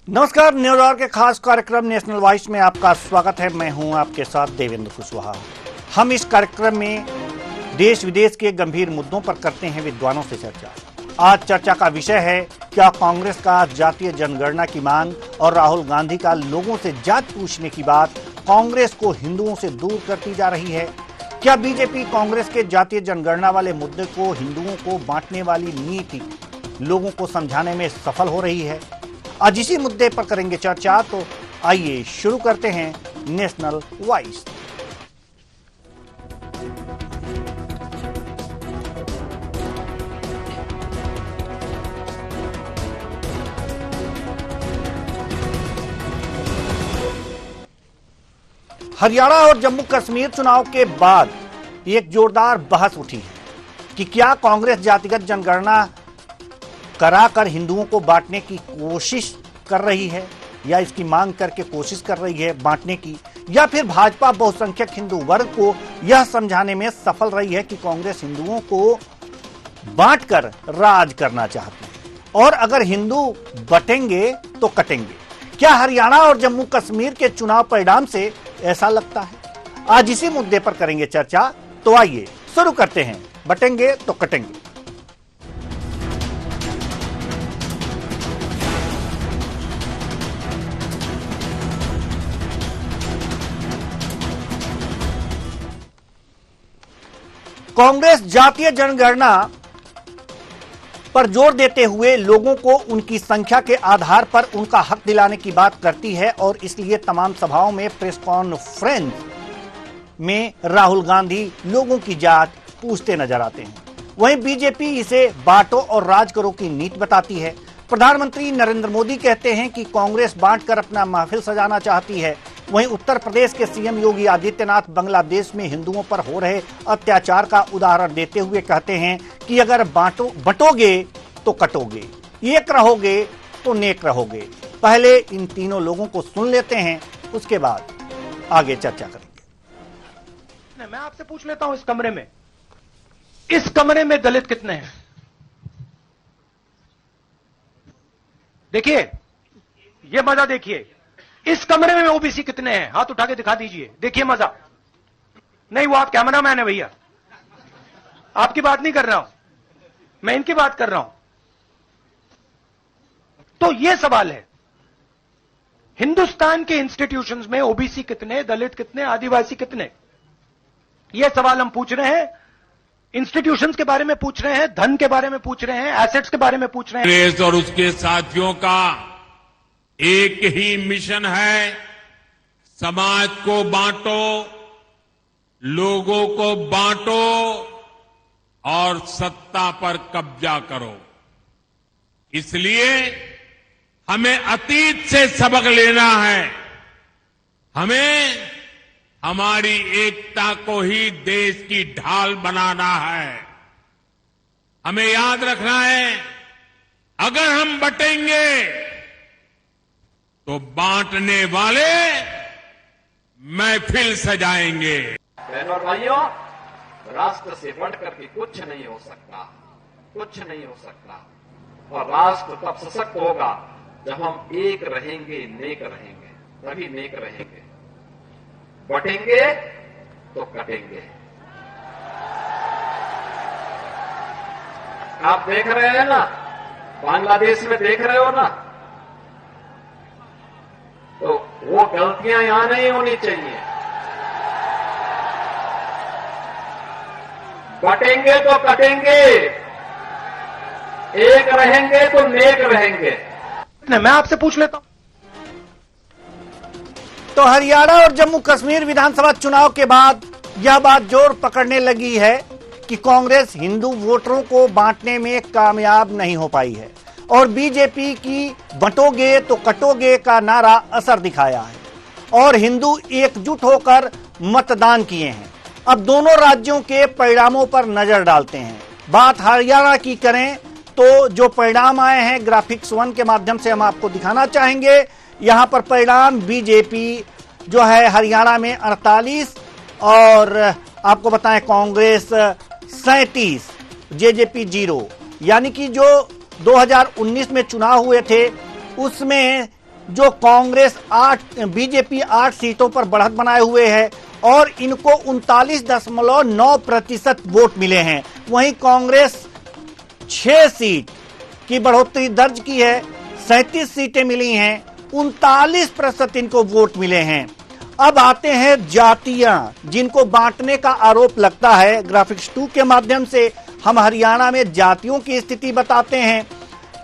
नमस्कार, news our के खास कार्यक्रम नेशनल वॉइस में आपका स्वागत है। मैं हूं आपके साथ देवेंद्र कुशवाहा। हम इस कार्यक्रम में देश विदेश के गंभीर मुद्दों पर करते हैं विद्वानों से चर्चा। आज चर्चा का विषय है, क्या कांग्रेस का जातीय जनगणना की मांग और राहुल गांधी का लोगों से जात पूछने की बात कांग्रेस को हिंदुओं से दूर करती जा रही है? क्या बीजेपी कांग्रेस के जातीय जनगणना वाले मुद्दे को हिंदुओं को बांटने वाली नीति लोगों को समझाने में सफल हो रही है? आज इसी मुद्दे पर करेंगे चर्चा। तो आइए शुरू करते हैं नेशनल वॉइस। हरियाणा और जम्मू कश्मीर चुनाव के बाद एक जोरदार बहस उठी है कि क्या कांग्रेस जातिगत जनगणना कराकर हिंदुओं को बांटने की कोशिश कर रही है, या इसकी मांग करके कोशिश कर रही है बांटने की, या फिर भाजपा बहुसंख्यक हिंदू वर्ग को यह समझाने में सफल रही है कि कांग्रेस हिंदुओं को बांटकर राज करना चाहती है और अगर हिंदू बटेंगे तो कटेंगे। क्या हरियाणा और जम्मू कश्मीर के चुनाव परिणाम से ऐसा लगता है? आज इसी मुद्दे पर करेंगे चर्चा। तो आइए शुरू करते हैं, बटेंगे तो कटेंगे। कांग्रेस जातीय जनगणना पर जोर देते हुए लोगों को उनकी संख्या के आधार पर उनका हक दिलाने की बात करती है और इसलिए तमाम सभाओं में, प्रेस कॉन्फ्रेंस में राहुल गांधी लोगों की जात पूछते नजर आते हैं। वहीं बीजेपी इसे बांटो और राज करो की नीति बताती है। प्रधानमंत्री नरेंद्र मोदी कहते हैं कि कांग्रेस बांटकर अपना महफिल सजाना चाहती है। वहीं उत्तर प्रदेश के सीएम योगी आदित्यनाथ बांग्लादेश में हिंदुओं पर हो रहे अत्याचार का उदाहरण देते हुए कहते हैं कि अगर बंटोगे तो कटोगे, एक रहोगे तो नेक रहोगे। पहले इन तीनों लोगों को सुन लेते हैं, उसके बाद आगे चर्चा करेंगे। मैं आपसे पूछ लेता हूं, इस कमरे में दलित कितने हैं? देखिए, ये मजा देखिए। इस कमरे में ओबीसी कितने हैं? हाथ उठा के दिखा दीजिए, देखिए मजा। नहीं, वो आप कैमरा मैन है भैया, आपकी बात नहीं कर रहा हूं मैं, इनकी बात कर रहा हूं। तो ये सवाल है, हिंदुस्तान के इंस्टीट्यूशंस में ओबीसी कितने, दलित कितने, आदिवासी कितने? ये सवाल हम पूछ रहे हैं। इंस्टीट्यूशंस के बारे में पूछ रहे हैं, धन के बारे में पूछ रहे हैं, एसेट्स के बारे में पूछ रहे हैं। कांग्रेस और उसके साथियों का एक ही मिशन है, समाज को बांटो, लोगों को बांटो और सत्ता पर कब्जा करो। इसलिए हमें अतीत से सबक लेना है। हमें हमारी एकता को ही देश की ढाल बनाना है। हमें याद रखना है, अगर हम बटेंगे तो बांटने वाले महफिल सजाएंगे। बहनों और भाइयों, राष्ट्र से बढ़कर के कुछ नहीं हो सकता, कुछ नहीं हो सकता। और राष्ट्र तब सशक्त होगा जब हम एक रहेंगे, नेक रहेंगे, तभी नेक रहेंगे। बटेंगे तो कटेंगे। आप देख रहे हैं ना, बांग्लादेश में देख रहे हो ना, तो वो गलतियां यहां नहीं होनी चाहिए। बटेंगे तो कटेंगे, एक रहेंगे तो नेक रहेंगे। मैं आपसे पूछ लेता हूं। तो हरियाणा और जम्मू कश्मीर विधानसभा चुनाव के बाद यह बात जोर पकड़ने लगी है कि कांग्रेस हिंदू वोटरों को बांटने में कामयाब नहीं हो पाई है और बीजेपी की बंटोगे तो कटोगे का नारा असर दिखाया है और हिंदू एकजुट होकर मतदान किए हैं। अब दोनों राज्यों के परिणामों पर नजर डालते हैं। बात हरियाणा की करें तो जो परिणाम आए हैं, ग्राफिक्स 1 के माध्यम से हम आपको दिखाना चाहेंगे। यहां पर परिणाम बीजेपी जो है हरियाणा में 48 और आपको बताएं कांग्रेस 37, जेजेपी 0, यानी कि जो 2019 में चुनाव हुए थे उसमें जो कांग्रेस बीजेपी 8 सीटों पर बढ़त बनाए हुए है और इनको 39.9% वोट मिले हैं। वहीं कांग्रेस 6 सीट की बढ़ोतरी दर्ज की है, 37 सीटें मिली हैं, 39% इनको वोट मिले हैं। अब आते हैं जातियां, जिनको बांटने का आरोप लगता है। ग्राफिक्स 2 के माध्यम से हम हरियाणा में जातियों की स्थिति बताते हैं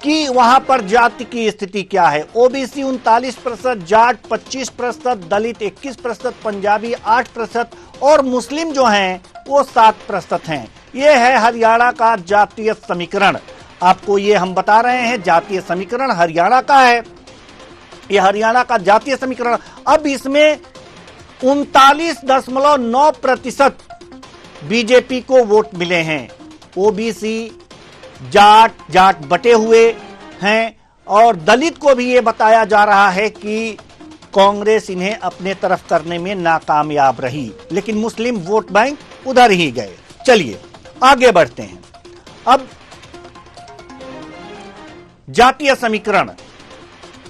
कि वहां पर जाति की स्थिति क्या है। ओबीसी 39%, जाट 25%, दलित 21%, पंजाबी 8% और मुस्लिम जो हैं वो 7% हैं। ये है हरियाणा का जातीय समीकरण। आपको ये हम बता रहे हैं, जातीय समीकरण हरियाणा का है, ये हरियाणा का जातीय समीकरण। अब इसमें 39.9% बीजेपी को वोट मिले हैं। ओबीसी, जाट बटे हुए हैं और दलित को भी यह बताया जा रहा है कि कांग्रेस इन्हें अपने तरफ करने में नाकामयाब रही, लेकिन मुस्लिम वोट बैंक उधर ही गए। चलिए आगे बढ़ते हैं। अब जातीय समीकरण,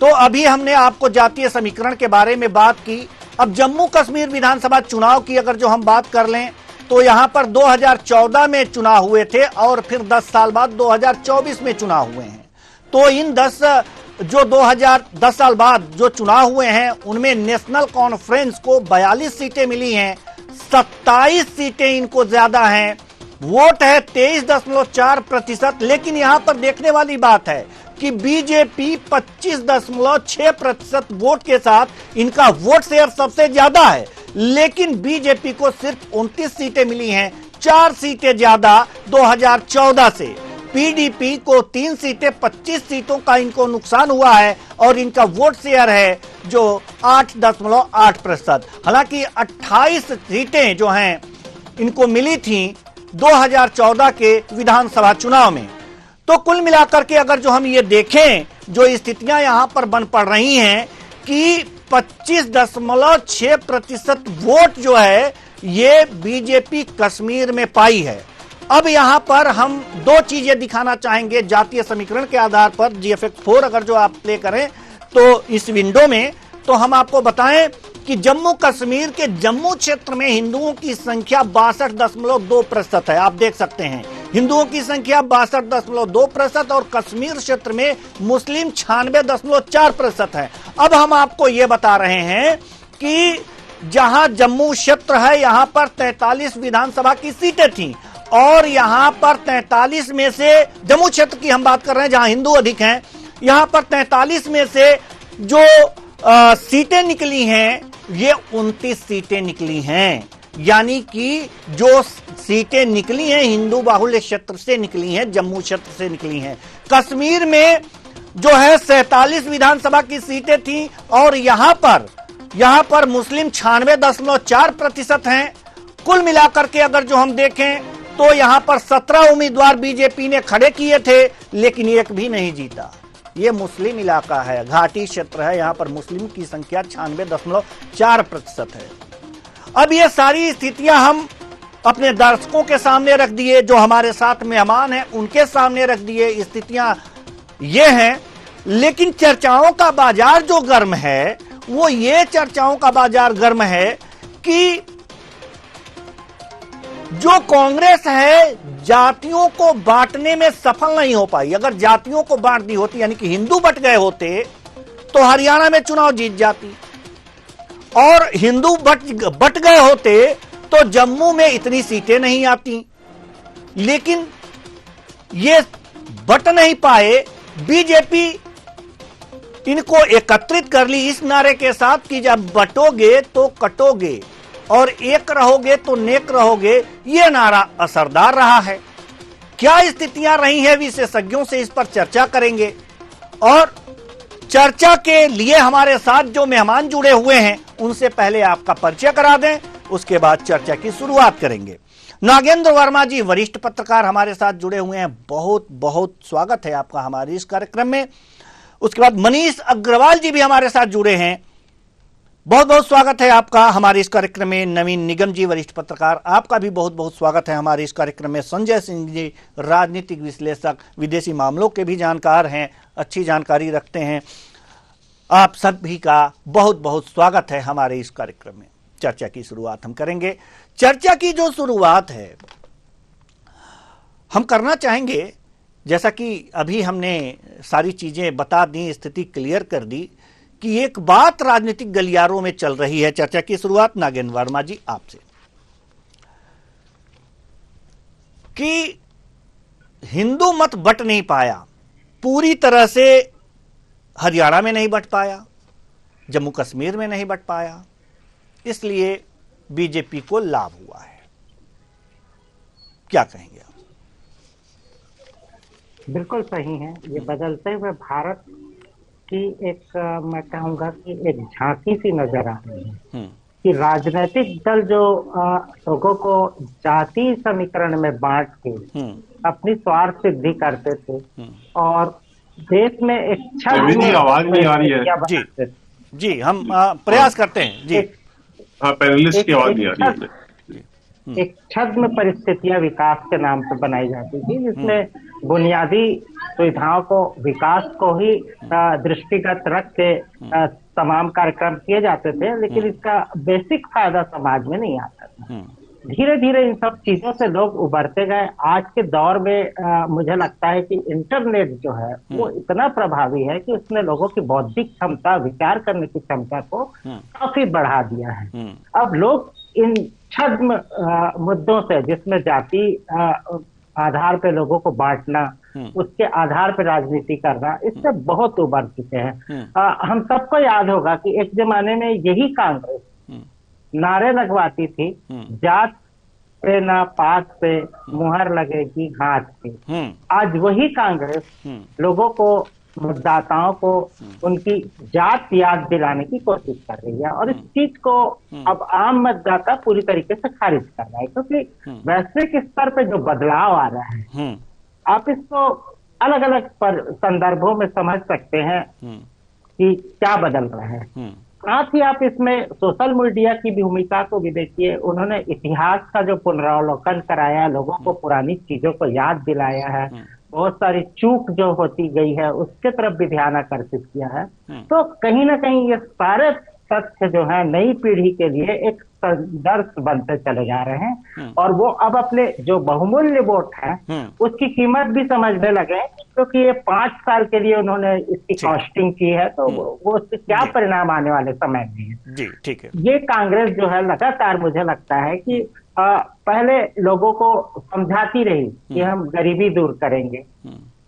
तो अभी हमने आपको जातीय समीकरण के बारे में बात की। अब जम्मू कश्मीर विधानसभा चुनाव की अगर जो हम बात कर लें तो यहां पर 2014 में चुनाव हुए थे और फिर 10 साल बाद 2024 में चुनाव हुए हैं। तो इन 10 साल बाद जो चुनाव हुए हैं उनमें नेशनल कॉन्फ्रेंस को 42 सीटें मिली हैं, 27 सीटें इनको ज्यादा हैं, वोट है 23.4%। लेकिन यहां पर देखने वाली बात है कि बीजेपी 25.6% वोट के साथ इनका वोट शेयर सबसे ज्यादा है, लेकिन बीजेपी को सिर्फ 29 सीटें मिली हैं, 4 सीटें ज्यादा 2014 से। पीडीपी को 3 सीटें, 25 सीटों का इनको नुकसान हुआ है और इनका वोट शेयर है जो 8.8%। हालांकि 28 सीटें जो हैं इनको मिली थी 2014 के विधानसभा चुनाव में। तो कुल मिलाकर के अगर जो हम ये देखें, जो स्थितियां यहां पर बन पड़ रही हैं कि 25.6% वोट जो है ये बीजेपी कश्मीर में पाई है। अब यहां पर हम 2 चीजें दिखाना चाहेंगे जातीय समीकरण के आधार पर। GFX4 अगर जो आप प्ले करें तो इस विंडो में, तो हम आपको बताएं कि जम्मू कश्मीर के जम्मू क्षेत्र में हिंदुओं की संख्या 62.2% है। आप देख सकते हैं हिंदुओं की संख्या 62.2% और कश्मीर क्षेत्र में मुस्लिम 96.4% है। अब हम आपको यह बता रहे हैं कि जहां जम्मू क्षेत्र है यहां पर 43 विधानसभा की सीटें थीं और यहां पर 43 में से, जम्मू क्षेत्र की हम बात कर रहे हैं जहां हिंदू अधिक हैं, यहां पर 43 में से जो सीटें निकली हैं ये 29 सीटें निकली हैं। यानी कि जो सीटें निकली हैं हिंदू बाहुल्य क्षेत्र से निकली हैं, जम्मू क्षेत्र से निकली हैं। कश्मीर में जो है 47 विधानसभा की सीटें थी और यहां पर मुस्लिम 96.4% हैं। कुल मिलाकर के अगर जो हम देखें तो यहां पर 17 उम्मीदवार बीजेपी ने खड़े किए थे, लेकिन एक भी नहीं जीता। यह मुस्लिम इलाका है, घाटी क्षेत्र है, यहां पर मुस्लिम की संख्या 96.4% है। अब ये सारी स्थितियां हम अपने दर्शकों के सामने रख दिए, जो हमारे साथ मेहमान हैं उनके सामने रख दिए। स्थितियां ये हैं, लेकिन चर्चाओं का बाजार जो गर्म है वो ये चर्चाओं का बाजार गर्म है कि जो कांग्रेस है जातियों को बांटने में सफल नहीं हो पाई। अगर जातियों को बांट दी होती, यानी कि हिंदू बट गए होते, तो हरियाणा में चुनाव जीत जाती, और हिंदू बट गए होते तो जम्मू में इतनी सीटें नहीं आती। लेकिन ये बट नहीं पाए, बीजेपी इनको एकत्रित कर ली इस नारे के साथ कि जब बटोगे तो कटोगे और एक रहोगे तो नेक रहोगे। यह नारा असरदार रहा है। क्या स्थितियां रही हैं, विशेषज्ञों से इस पर चर्चा करेंगे और चर्चा के लिए हमारे साथ जो मेहमान जुड़े हुए हैं उनसे पहले आपका परिचय करा दें, उसके बाद चर्चा की शुरुआत करेंगे। नागेंद्र वर्मा जी वरिष्ठ पत्रकार हमारे साथ जुड़े हुए हैं, बहुत बहुत स्वागत है आपका हमारे इस कार्यक्रम में। उसके बाद मनीष अग्रवाल जी भी हमारे साथ जुड़े हैं, बहुत बहुत स्वागत है आपका हमारे इस कार्यक्रम में। नवीन निगम जी वरिष्ठ पत्रकार, आपका भी बहुत बहुत स्वागत है हमारे इस कार्यक्रम में। संजय सिंह जी राजनीतिक विश्लेषक, विदेशी मामलों के भी जानकार हैं, अच्छी जानकारी रखते हैं, आप सभी का बहुत बहुत स्वागत है हमारे इस कार्यक्रम में। चर्चा की शुरुआत हम करेंगे। चर्चा की जो शुरुआत है हम करना चाहेंगे, जैसा कि अभी हमने सारी चीजें बता दी, स्थिति क्लियर कर दी, कि एक बात राजनीतिक गलियारों में चल रही है। चर्चा की शुरुआत नागेंद्र वर्मा जी आपसे, कि हिंदू मत बट नहीं पाया पूरी तरह से, हरियाणा में नहीं बट पाया, जम्मू कश्मीर में नहीं बट पाया, इसलिए बीजेपी को लाभ हुआ है। क्या कहेंगे आप? बिल्कुल सही है। ये बदलते हुए भारत की एक मैं कहूँगा कि एक झांकी सी नजर आ रही है कि राजनीतिक दल जो लोगों को जाति समीकरण में बांट के अपनी स्वार्थ सिद्धि करते थे और देश में एक छद्म में आवाज नहीं आ रही है। जी जी, हम प्रयास करते हैं जी। हाँ, पैनलिस्ट की आवाज नहीं आ रही है। एक छद्म परिस्थितियां विकास के नाम से बनाई जाती थी, जिसमें बुनियादी सुविधाओं को, विकास को ही दृष्टिगत रख के तमाम कार्यक्रम किए जाते थे, लेकिन इसका बेसिक फायदा समाज में नहीं आता था। धीरे धीरे इन सब चीजों से लोग उभरते गए। आज के दौर में मुझे लगता है कि इंटरनेट जो है वो इतना प्रभावी है कि उसने लोगों की बौद्धिक क्षमता, विचार करने की क्षमता को काफी बढ़ा दिया है। अब लोग इन छद्म मुद्दों से, जिसमें जाति आधार पे लोगों को बांटना, उसके आधार पे राजनीति करना, इससे बहुत उबर चुके हैं। हम सबको याद होगा कि एक जमाने में यही कांग्रेस नारे लगवाती थी, जात पे ना पात पे मुहर लगेगी हाथ पे। आज वही कांग्रेस लोगों को, मतदाताओं को उनकी जात याद दिलाने की कोशिश कर रही है और इस चीज को अब आम मतदाता पूरी तरीके से खारिज कर रहा है, क्योंकि वैश्विक स्तर पे जो बदलाव आ रहा है, आप इसको अलग अलग संदर्भों में समझ सकते हैं कि क्या बदल रहा है। साथ ही आप इसमें सोशल मीडिया की भूमिका को भी देखिए। उन्होंने इतिहास का जो पुनरावलोकन कराया, लोगों को पुरानी चीजों को याद दिलाया है, बहुत सारी चूक जो होती गई है उसके तरफ भी ध्यान आकर्षित किया है। तो कहीं ना कहीं ये सारे तथ्य जो है नई पीढ़ी के लिए एक संदर्भ बनते चले जा रहे हैं और वो अब अपने जो बहुमूल्य वोट है उसकी कीमत भी समझने लगे, क्योंकि ये 5 साल के लिए उन्होंने इसकी कॉस्टिंग की है, तो वो उससे क्या परिणाम आने वाले समय में है। जी ठीक है। ये कांग्रेस जो है लगातार मुझे लगता है कि पहले लोगों को समझाती रही कि हम गरीबी दूर करेंगे,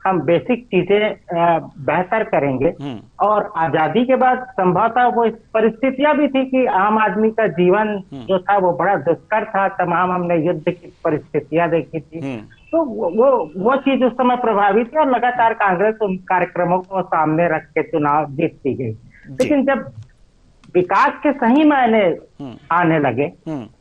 हम बेसिक चीजें बेहतर करेंगे, और आजादी के बाद संभवतः वो परिस्थितियां भी थी कि आम आदमी का जीवन जो था वो बड़ा दुष्कर था। तमाम हमने युद्ध की परिस्थितियां देखी थी, तो वो चीज उस समय प्रभावित थी और लगातार कांग्रेस उन कार्यक्रमों को सामने रख के चुनाव जीतती गई। लेकिन जब विकास के सही मायने आने लगे,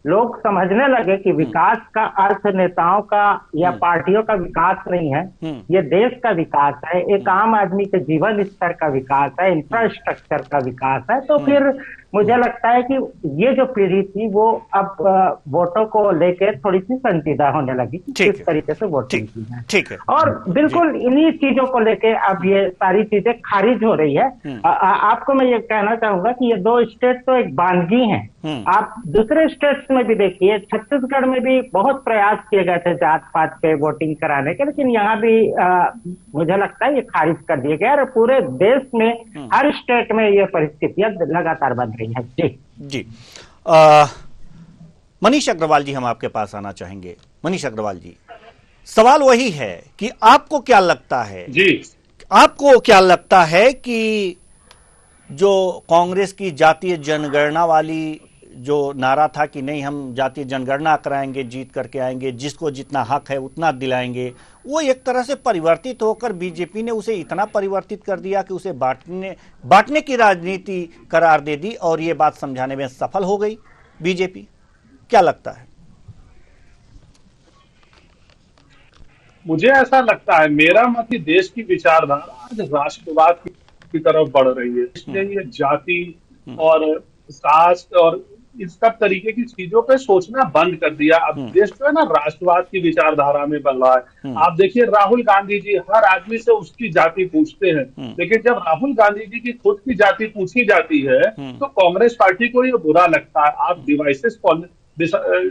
लोग समझने लगे कि विकास का अर्थ नेताओं का या पार्टियों का विकास नहीं है, ये देश का विकास है, एक आम आदमी के जीवन स्तर का विकास है, इंफ्रास्ट्रक्चर का विकास है, तो फिर मुझे लगता है कि ये जो पीढ़ी थी वो अब वोटों को लेके थोड़ी सी संजीदा होने लगी, किस तरीके से वोटिंग की है। ठीक है। और बिल्कुल इन्हीं चीजों को लेके अब ये सारी चीजें खारिज हो रही है। आपको मैं ये कहना चाहूंगा कि ये 2 स्टेट तो एक बानगी हैं। आप दूसरे स्टेट्स में भी देखिए, छत्तीसगढ़ में भी बहुत प्रयास किए गए थे जात पात पे वोटिंग कराने के, लेकिन यहाँ भी मुझे लगता है ये खारिज कर दिए गए और पूरे देश में हर स्टेट में ये परिस्थितियां लगातार बन रही हैं। जी जी। मनीष अग्रवाल जी, हम आपके पास आना चाहेंगे। मनीष अग्रवाल जी, सवाल वही है कि आपको क्या लगता है जी, आपको क्या लगता है कि जो कांग्रेस की जातीय जनगणना वाली जो नारा था कि नहीं हम जातीय जनगणना कराएंगे, जीत करके आएंगे, जिसको जितना हक है उतना दिलाएंगे, वो एक तरह से परिवर्तित होकर बीजेपी ने उसे इतना परिवर्तित कर दिया कि उसे बांटने की राजनीति करार दे दी और ये बात समझाने में सफल हो गई बीजेपी। क्या लगता है? मुझे ऐसा लगता है, मेरा मत कि देश की विचारधारा आज राष्ट्रवाद की तरफ बढ़ रही है। इसलिए ये जाति और कास्ट और इस सब तरीके की चीजों पे सोचना बंद कर दिया। अब देश जो है ना राष्ट्रवाद की विचारधारा में बन रहा है। आप देखिए राहुल गांधी जी हर आदमी से उसकी जाति पूछते हैं, लेकिन जब राहुल गांधी जी की खुद की जाति पूछी जाती है तो कांग्रेस पार्टी को ये बुरा लगता है। आप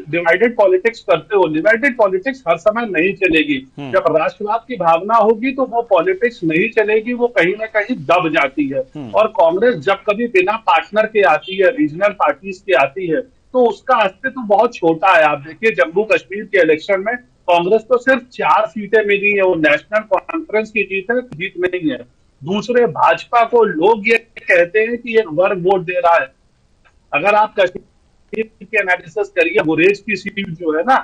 डिवाइडेड पॉलिटिक्स करते हो। डिवाइडेड पॉलिटिक्स हर समय नहीं चलेगी। जब राष्ट्रवाद की भावना होगी तो वो पॉलिटिक्स नहीं चलेगी, वो कहीं ना कहीं दब जाती है। और कांग्रेस जब कभी बिना पार्टनर के आती है, रीजनल पार्टीज के आती है, तो उसका अस्तित्व बहुत छोटा है। आप देखिए जम्मू कश्मीर के इलेक्शन में कांग्रेस को सिर्फ 4 सीटें मिली है, वो नेशनल कॉन्फ्रेंस की जीत है, जीत नहीं है। दूसरे भाजपा को लोग ये कहते हैं कि ये वर्ग वोट दे रहा है। अगर आप कश्मीर के एनालिसिस करिए, गुरेज की सीट जो है ना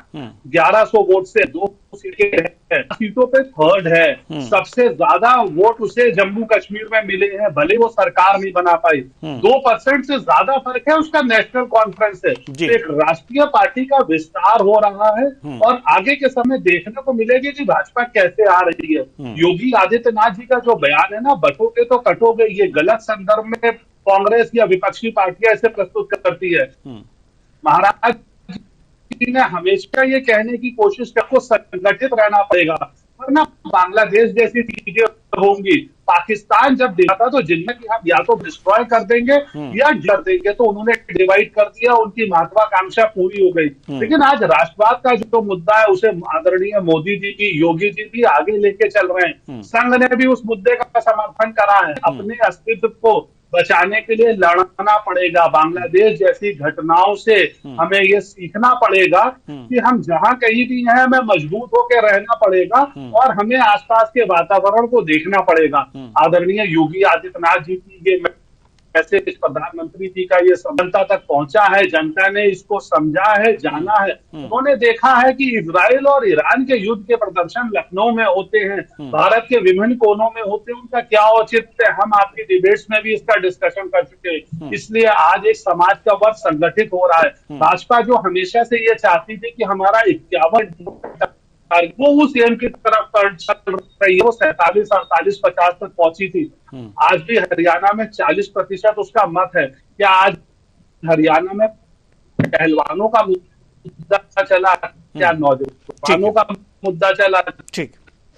1100 वोट से 2 सीटों पे थर्ड है। सबसे ज्यादा वोट उसे जम्मू कश्मीर में मिले हैं, भले वो सरकार नहीं बना पाई। 2% से ज्यादा फर्क है उसका नेशनल कॉन्फ्रेंस से। तो एक राष्ट्रीय पार्टी का विस्तार हो रहा है और आगे के समय देखने को मिलेगी कि भाजपा कैसे आ रही है। योगी आदित्यनाथ जी का जो बयान है ना, बटोगे तो कटोगे, ये गलत संदर्भ में कांग्रेस या विपक्षी पार्टियां इसे प्रस्तुत करती है। महाराज जी ने हमेशा ये कहने की कोशिश की को संगठित रहना पड़ेगा, वरना बांग्लादेश जैसी चीजें होंगी। पाकिस्तान जब देखा था तो जिनमें कि हम या तो डिस्ट्रॉय कर देंगे या डर देंगे, तो उन्होंने डिवाइड कर दिया, उनकी महत्वाकांक्षा पूरी हो गई। लेकिन आज राष्ट्रवाद का जो मुद्दा है उसे आदरणीय मोदी जी की, योगी जी भी आगे लेके चल रहे हैं। संघ ने भी उस मुद्दे का समर्थन करा है। अपने अस्तित्व को बचाने के लिए लड़ना पड़ेगा। बांग्लादेश जैसी घटनाओं से हमें ये सीखना पड़ेगा कि हम जहां कहीं भी हैं हमें मजबूत होकर रहना पड़ेगा और हमें आसपास के वातावरण को देखना पड़ेगा। आदरणीय योगी आदित्यनाथ जी की ये मैसेज प्रधानमंत्री जी का ये जनता तक पहुंचा है, जनता ने इसको समझा है, जाना है। उन्होंने देखा है कि इजराइल और ईरान के युद्ध के प्रदर्शन लखनऊ में होते हैं, भारत के विभिन्न कोनों में होते हैं, उनका क्या औचित्य है। हम आपकी डिबेट्स में भी इसका डिस्कशन कर चुके हैं। इसलिए आज एक समाज का वर्ग संगठित हो रहा है। भाजपा जो हमेशा से ये चाहती थी कि हमारा 51 वो उस एम की तरफ चल रही है, वो 47, 48, 50 तक पहुंची थी। आज भी हरियाणा में 40% उसका मत है। क्या आज हरियाणा में पहलवानों का मुद्दा चला, क्या नौजवानों का मुद्दा चला, ठीक,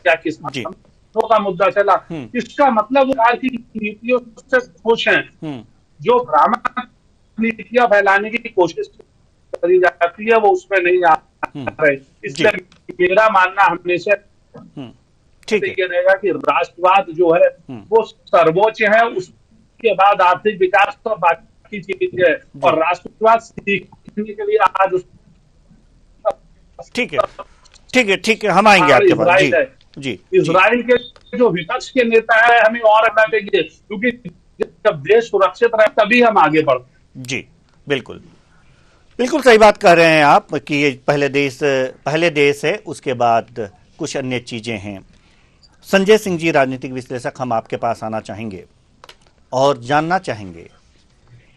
क्या किसानों का मुद्दा चला? इसका मतलब सरकार की नीतियों से खुश हैं। जो भ्रामक नीतियां फैलाने की कोशिश करी जाती है वो उसमें नहीं आ रहे। इसलिए मेरा मानना हमेशा ये रहेगा कि राष्ट्रवाद जो है वो सर्वोच्च है, उसके बाद आर्थिक विकास तो बाकी चीजें है। और राष्ट्रवाद सीखने के लिए आज ठीक है हम आएंगे आपके पास। जी इजराइल के जो विपक्ष के नेता है हमें और करना चाहिए, क्योंकि जब देश सुरक्षित रहे तभी हम आगे बढ़ते। जी बिल्कुल सही बात कह रहे हैं आप कि ये पहले देश है, उसके बाद कुछ अन्य चीजें हैं। संजय सिंह जी, राजनीतिक विश्लेषक, हम आपके पास आना चाहेंगे और जानना चाहेंगे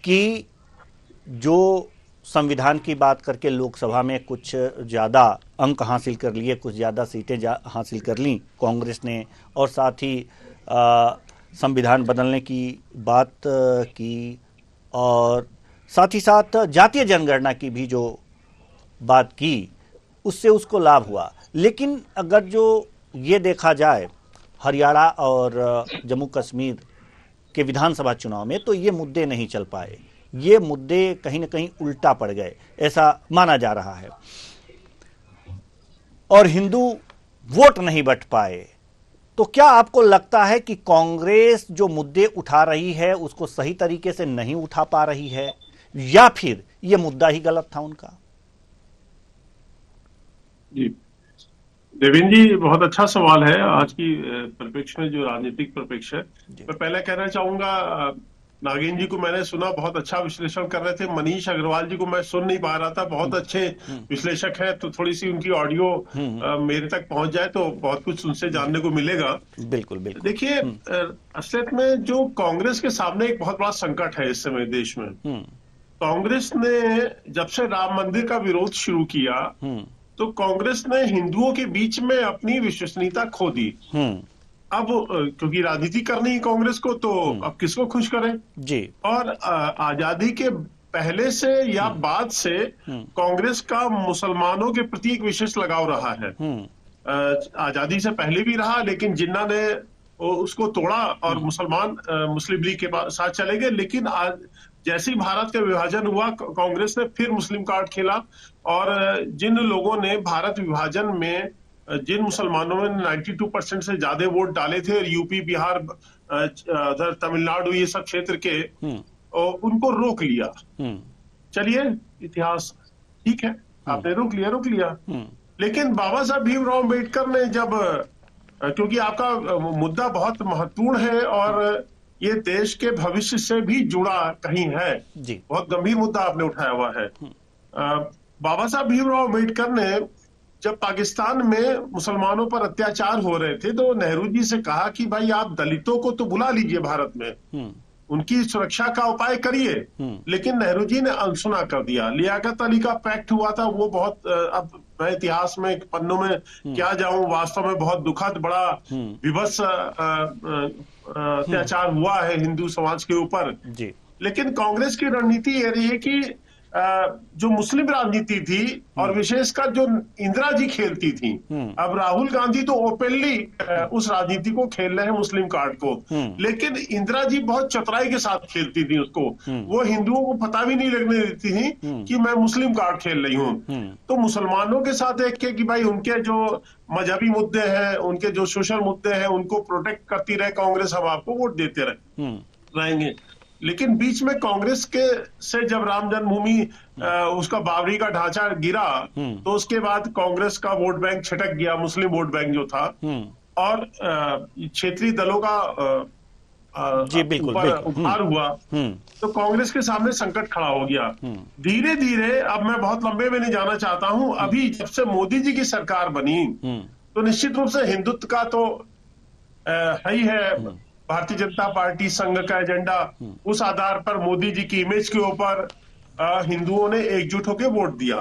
कि जो संविधान की बात करके लोकसभा में कुछ ज्यादा अंक हासिल कर लिए, कुछ ज्यादा सीटें हासिल कर ली कांग्रेस ने, और साथ ही संविधान बदलने की बात की, और साथ ही साथ जातीय जनगणना की भी जो बात की, उससे उसको लाभ हुआ। लेकिन अगर जो ये देखा जाए हरियाणा और जम्मू कश्मीर के विधानसभा चुनाव में, तो ये मुद्दे नहीं चल पाए, ये मुद्दे कहीं ना कहीं उल्टा पड़ गए, ऐसा माना जा रहा है, और हिंदू वोट नहीं बट पाए। तो क्या आपको लगता है कि कांग्रेस जो मुद्दे उठा रही है उसको सही तरीके से नहीं उठा पा रही है, या फिर यह मुद्दा ही गलत था उनका? जी देवेंद्र जी, बहुत अच्छा सवाल है। आज की परिप्रेक्ष्य में जो राजनीतिक परिप्रेक्ष्य है, मैं पहले कहना चाहूंगा नागेंद्र जी को मैंने सुना, बहुत अच्छा विश्लेषण कर रहे थे। मनीष अग्रवाल जी को मैं सुन नहीं पा रहा था, बहुत अच्छे विश्लेषक हैं, तो थोड़ी सी उनकी ऑडियो मेरे तक पहुंच जाए तो बहुत कुछ उनसे जानने को मिलेगा। बिल्कुल। देखिए, असलियत में जो कांग्रेस के सामने एक बहुत बड़ा संकट है इस समय देश में। कांग्रेस ने जब से राम मंदिर का विरोध शुरू किया तो कांग्रेस ने हिंदुओं के बीच में अपनी विश्वसनीयता खो दी। अब क्योंकि राजनीति करनी है कांग्रेस को, तो अब किसको खुश करें जी। और आजादी के पहले से या बाद से कांग्रेस का मुसलमानों के प्रति एक विशेष लगाव रहा है। आजादी से पहले भी रहा, लेकिन जिन्ना ने उसको तोड़ा और मुस्लिम लीग के साथ चले गए। लेकिन आज जैसे ही भारत का विभाजन हुआ, कांग्रेस ने फिर मुस्लिम कार्ड खेला, और जिन लोगों ने भारत विभाजन में, जिन मुसलमानों ने 92% से ज्यादा वोट डाले थे, और यूपी, बिहार, तमिलनाडु, ये सब क्षेत्र के, उनको रोक लिया। चलिए, इतिहास ठीक है, आपने रोक लिया। लेकिन बाबा साहब भीमराव अम्बेडकर ने जब, क्योंकि आपका मुद्दा बहुत महत्वपूर्ण है और ये देश के भविष्य से भी जुड़ा कहीं है जी, बहुत गंभीर मुद्दा आपने उठाया हुआ है। बाबा साहब भीमराव अम्बेडकर ने जब पाकिस्तान में मुसलमानों पर अत्याचार हो रहे थे, तो नेहरू जी से कहा कि भाई आप दलितों को तो बुला लीजिए भारत में, उनकी सुरक्षा का उपाय करिए। लेकिन नेहरू जी ने अनसुना कर दिया। लियाकत अली का पैक्ट हुआ था, वो बहुत, अब मैं इतिहास में पन्नों में क्या जाऊं, वास्तव में बहुत दुखद, बड़ा विभत्स अत्याचार हुआ है हिंदू समाज के ऊपर। लेकिन कांग्रेस की रणनीति ये रही है कि जो मुस्लिम राजनीति थी, और विशेषकर जो इंदिरा जी खेलती थी, अब राहुल गांधी तो ओपनली उस राजनीति को खेल रहे हैं, मुस्लिम कार्ड को। लेकिन इंदिरा जी बहुत चतुराई के साथ खेलती थी उसको, वो हिंदुओं को पता भी नहीं लगने देती थी कि मैं मुस्लिम कार्ड खेल रही हूँ। तो मुसलमानों के साथ एक के कि भाई उनके जो मजहबी मुद्दे हैं, उनके जो सोशल मुद्दे हैं, उनको प्रोटेक्ट करती रहे कांग्रेस, हम आपको वोट देते रहेंगे। लेकिन बीच में कांग्रेस के से जब राम जन्मभूमि उसका बाबरी का ढांचा गिरा, तो उसके बाद कांग्रेस का वोट बैंक छिटक गया, मुस्लिम वोट बैंक जो था, और क्षेत्रीय दलों का उपहार हुआ। तो कांग्रेस के सामने संकट खड़ा हो गया। धीरे धीरे, अब मैं बहुत लंबे में नहीं जाना चाहता हूं, अभी जब से मोदी जी की सरकार बनी, तो निश्चित रूप से हिंदुत्व का तो है ही है, भारतीय जनता पार्टी संघ का एजेंडा, उस आधार पर मोदी जी की इमेज के ऊपर हिंदुओं ने एकजुट होकर वोट दिया।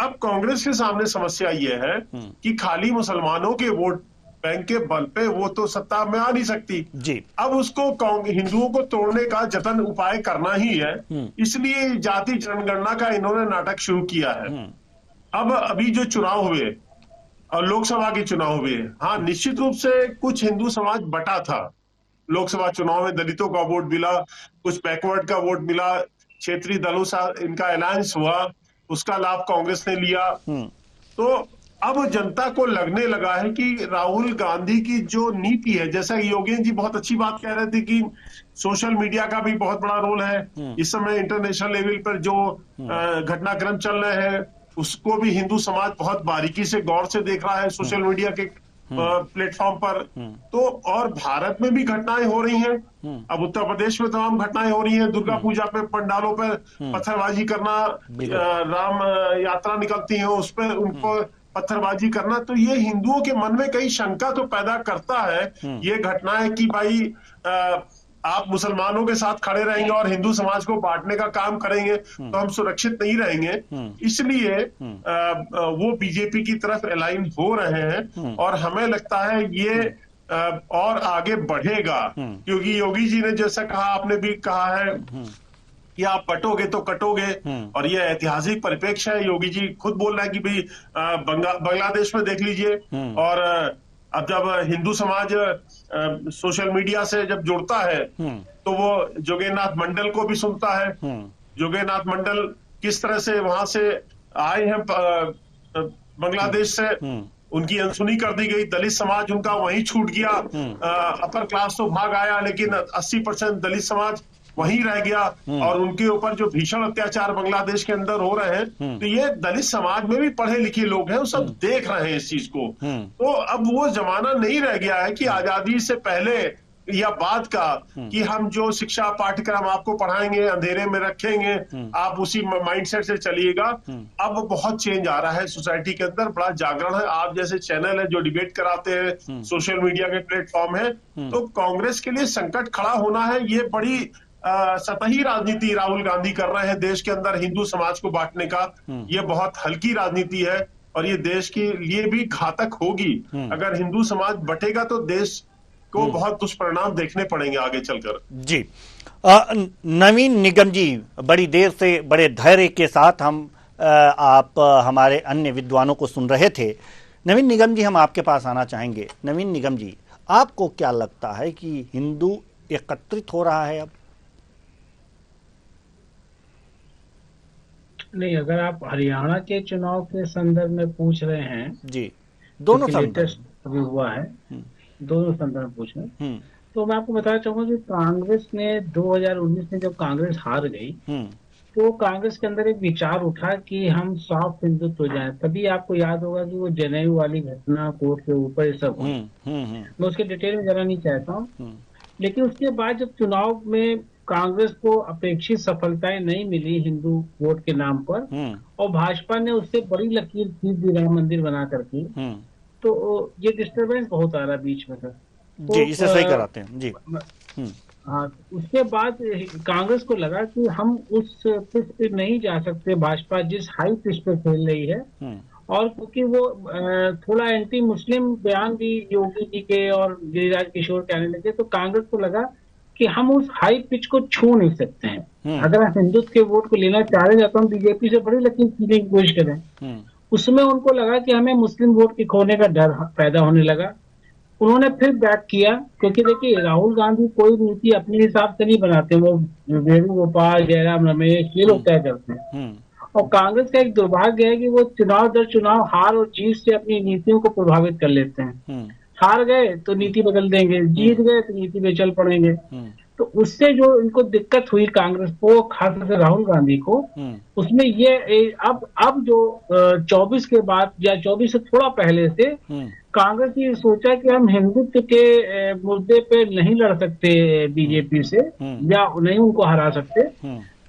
अब कांग्रेस के सामने समस्या यह है कि खाली मुसलमानों के वोट बैंक के बल पे वो तो सत्ता में आ नहीं सकती जी। अब उसको हिंदुओं को तोड़ने का जतन उपाय करना ही है, इसलिए जाति जनगणना का इन्होंने नाटक शुरू किया है। अब अभी जो चुनाव हुए और लोकसभा के चुनाव हुए, हाँ निश्चित रूप से कुछ हिंदू समाज बटा था। लोकसभा चुनाव में दलितों का वोट मिला, कुछ बैकवर्ड का वोट मिला, क्षेत्रीय दलों से इनका अलायंस हुआ, उसका लाभ कांग्रेस ने लिया। तो अब जनता को लगने लगा है कि राहुल गांधी की जो नीति है, जैसा योगेंद्र जी बहुत अच्छी बात कह रहे थे कि सोशल मीडिया का भी बहुत बड़ा रोल है। इस समय इंटरनेशनल लेवल पर जो घटनाक्रम चल रहे हैं, उसको भी हिंदू समाज बहुत बारीकी से, गौर से देख रहा है सोशल मीडिया के प्लेटफॉर्म पर। तो और भारत में भी घटनाएं हो रही हैं। अब उत्तर प्रदेश में तमाम घटनाएं हो रही हैं, दुर्गा पूजा पे पंडालों पर पत्थरबाजी करना, राम यात्रा निकलती है उस पर उनको पत्थरबाजी करना, तो ये हिंदुओं के मन में कई शंका तो पैदा करता है ये घटनाएं कि भाई आप मुसलमानों के साथ खड़े रहेंगे और हिंदू समाज को बांटने का काम करेंगे तो हम सुरक्षित नहीं रहेंगे। इसलिए वो बीजेपी की तरफ अलाइन हो रहे हैं, और हमें लगता है ये और आगे बढ़ेगा, क्योंकि योगी जी ने जैसा कहा, आपने भी कहा है कि आप बटोगे तो कटोगे, और ये ऐतिहासिक परिप्रेक्ष्य है। योगी जी खुद बोल रहे हैं कि भाई बांग्लादेश में देख लीजिए, और अब जब हिंदू समाज सोशल मीडिया से जब जुड़ता है तो वो जोगेनाथ मंडल को भी सुनता है। जोगेनाथ मंडल किस तरह से वहां से आए हैं बांग्लादेश से, उनकी अनसुनी कर दी गई, दलित समाज उनका वहीं छूट गया। अपर क्लास तो भाग आया, लेकिन 80% दलित समाज वहीं रह गया, और उनके ऊपर जो भीषण अत्याचार बांग्लादेश के अंदर हो रहे हैं, तो ये दलित समाज में भी पढ़े लिखे लोग हैं, वो सब देख रहे हैं इस चीज को। तो अब वो जमाना नहीं रह गया है कि आजादी से पहले या बाद का कि हम जो शिक्षा पाठ्यक्रम आपको पढ़ाएंगे अंधेरे में रखेंगे, आप उसी माइंडसेट से चलिएगा। अब बहुत चेंज आ रहा है सोसाइटी के अंदर, बड़ा जागरण है। आप जैसे चैनल है जो डिबेट कराते हैं, सोशल मीडिया के प्लेटफॉर्म है, तो कांग्रेस के लिए संकट खड़ा होना है। ये बड़ी सतही राजनीति राहुल गांधी कर रहे हैं देश के अंदर हिंदू समाज को बांटने का। ये बहुत हल्की राजनीति है, और ये देश के लिए भी घातक होगी। अगर हिंदू समाज बटेगा तो देश को बहुत दुष्परिणाम देखने पड़ेंगे आगे चलकर। जी नवीन निगम जी, बड़ी देर से बड़े धैर्य के साथ आप हमारे अन्य विद्वानों को सुन रहे थे। नवीन निगम जी, हम आपके पास आना चाहेंगे। नवीन निगम जी, आपको क्या लगता है कि हिंदू एकत्रित हो रहा है अब? नहीं, अगर आप हरियाणा के चुनाव के संदर्भ में पूछ रहे हैं जी, दोनों लेटेस्ट अभी हुआ है, दोनों संदर्भ में पूछ रहे हैं, तो मैं आपको बताना चाहूंगा कि कांग्रेस ने 2019 में जब कांग्रेस हार गई तो कांग्रेस के अंदर एक विचार उठा कि हम सॉफ्ट हिंदुत्व हो जाए। तभी आपको याद होगा कि वो जनेऊ वाली घटना कोर्ट के ऊपर ये सब हुई। मैं उसके डिटेल में जाना नहीं चाहता हूँ, लेकिन उसके बाद जब चुनाव में कांग्रेस को अपेक्षित सफलताएं नहीं मिली हिंदू वोट के नाम पर, और भाजपा ने उससे बड़ी लकीर खींच दी राम मंदिर बना करके, तो ये डिस्टर्बेंस बहुत आ रहा बीच में सर। जी, इसे सही कराते हैं जी। हाँ, उसके बाद कांग्रेस को लगा कि हम उस पिच पे नहीं जा सकते, भाजपा जिस हाई पिच पे खेल रही है, और क्योंकि वो थोड़ा एंटी मुस्लिम बयान भी योगी जी के और गिरिराज किशोर के आने लगे, तो कांग्रेस को लगा कि हम उस हाई पिच को छू नहीं सकते हैं। अगर हम हिंदुत्व के वोट को लेना चाह रहे हैं तो हम बीजेपी से बड़ी लकीर खींचने की कोशिश करें। उसमें उनको लगा कि हमें मुस्लिम वोट के खोने का डर पैदा होने लगा। उन्होंने फिर बैक किया, क्योंकि देखिए राहुल गांधी कोई नीति अपने हिसाब से नहीं बनाते, वो वेणुगोपाल, जयराम रमेश ये लोग तय करते हैं। और कांग्रेस का एक दुर्भाग्य है कि वो चुनाव दर चुनाव हार और जीत से अपनी नीतियों को प्रभावित कर लेते हैं। हार गए तो नीति बदल देंगे, जीत गए तो नीति पे चल पड़ेंगे। तो उससे जो इनको दिक्कत हुई कांग्रेस को, खासतौर से राहुल गांधी को, उसमें ये अब जो 24 के बाद या 24 से थोड़ा पहले से कांग्रेस ने सोचा कि हम हिंदुत्व के मुद्दे पे नहीं लड़ सकते बीजेपी से, या नहीं उनको हरा सकते,